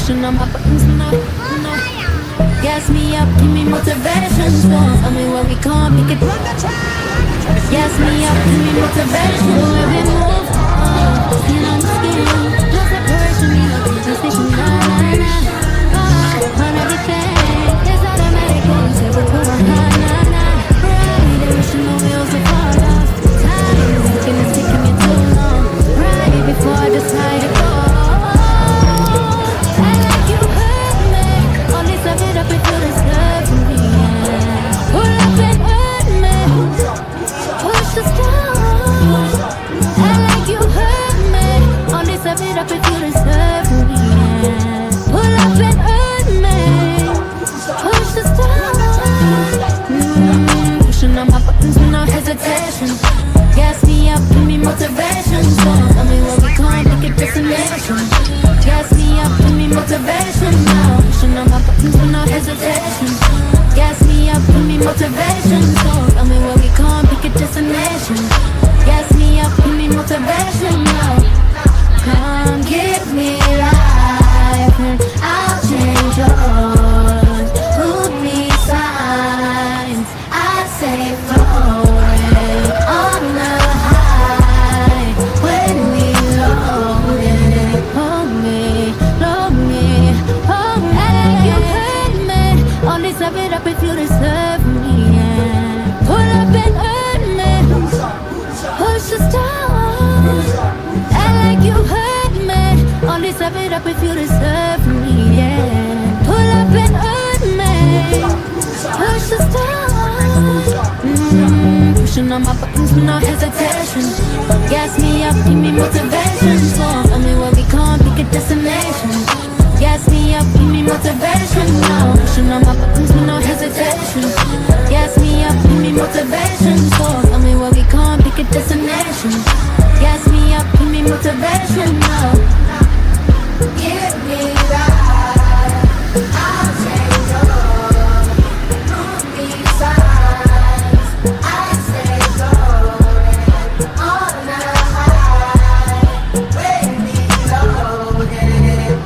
pushing on my buttons, no. Gas me up, give me motivation, so tell me where we can't make it. Gas me up, give me motivation, where we move. Skin on skin, no separation, me no conversation, on everything, it's automatic, you say we're cool, right, wishing the wheels would fall off. Time is ticking, it's taking me too long. Right before I decide to go. I like you hurt me. Only suck it up if you deserve me. Pull up and hurt me. Push the stars. I like you hurt me. Only suck it up if you deserve me. Pull up and hurt me. Push the stars. Pushing on my buttons with no hesitation. Gas me up, give me motivation. So tell me where we can't make a destination. Gas me up, give me motivation. Now pushing on my buttons with no hesitation. Gas me up, give me motivation. So tell me where we can't make a destination. Gas me up, give me motivation. Now come give me life and I'll change yours. Put me signs, I say flowing on the high when we load it. Hold me, hold me, hold me. I like you hurt me. Only serve it up if you deserve me. Yeah. Pull up and hurt me. Push the stars. I like you hurt me. Only serve it up if you deserve me. Yeah. Pull up and hurt me. Push the stars. Pushing on my buttons with no hesitation. Gas me up, give me motivation. So tell me where we can't pick a destination. Gas me up, give me motivation. Now pushing on my buttons with no hesitation. Gas me up, give me motivation. So tell me where we can't pick a destination. Gas me up, give me motivation. Now give me life, I'll change yours. Put me signs, I say going on the high when we loaded.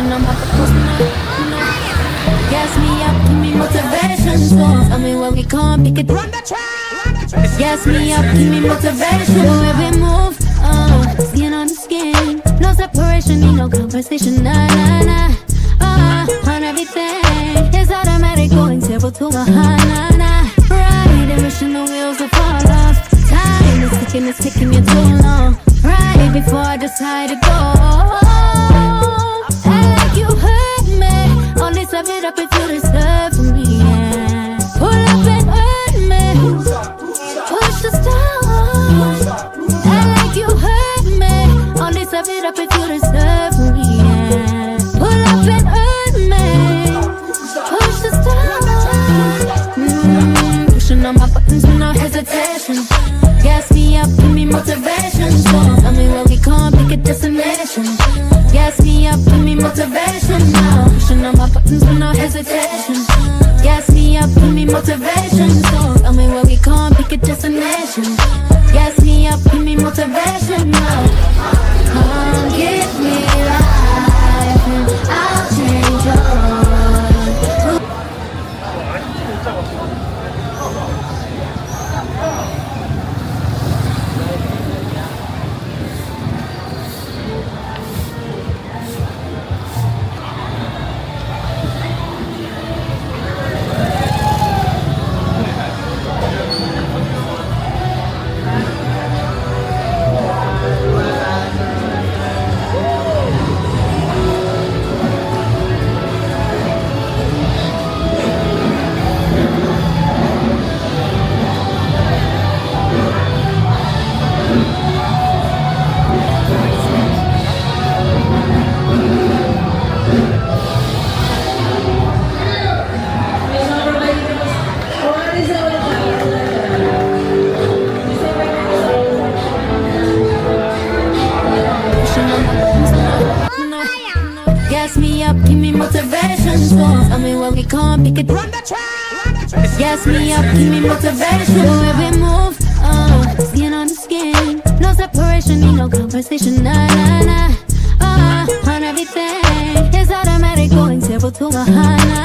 pushing on my buttons, gas me up, give me motivation. So tell me where we come, pick it. Run the track. Gas me up, give me motivation. Where we move, skin on the skin. No separation, need no conversation. Nah, nah, nah. On everything, it's automatic, going 0 to 100. Nah, nah. Right, and wishing the wheels will fall off. Time is ticking, it's taking you too long. Right before I decide to go. I like you hurt me. Only serve it up if you deserve me. Yeah. Pull up and hurt me. Push the stars. I like you hurt me. Only serve it up if you deserve me. Yeah. Pull up and hurt me. Push the stars. Pushing on my buttons with no hesitation. Gas me up, give me motivation. So tell me where we come, pick a destination. Gas me up, give me motivation now. Pushing on my buttons with no hesitation. Gas me up, give me motivation. So tell me where we come, pick a destination. Gas me up, give me motivation now. Come give me life and I'll change your life. Gas me up, give me motivation. So tell me where we come, pick it. Run the track. Gas me up, give me motivation. Where we move, skin on the skin. No separation, need no conversation. Nah, nah, nah. On everything, it's automatic, going 0 to 100.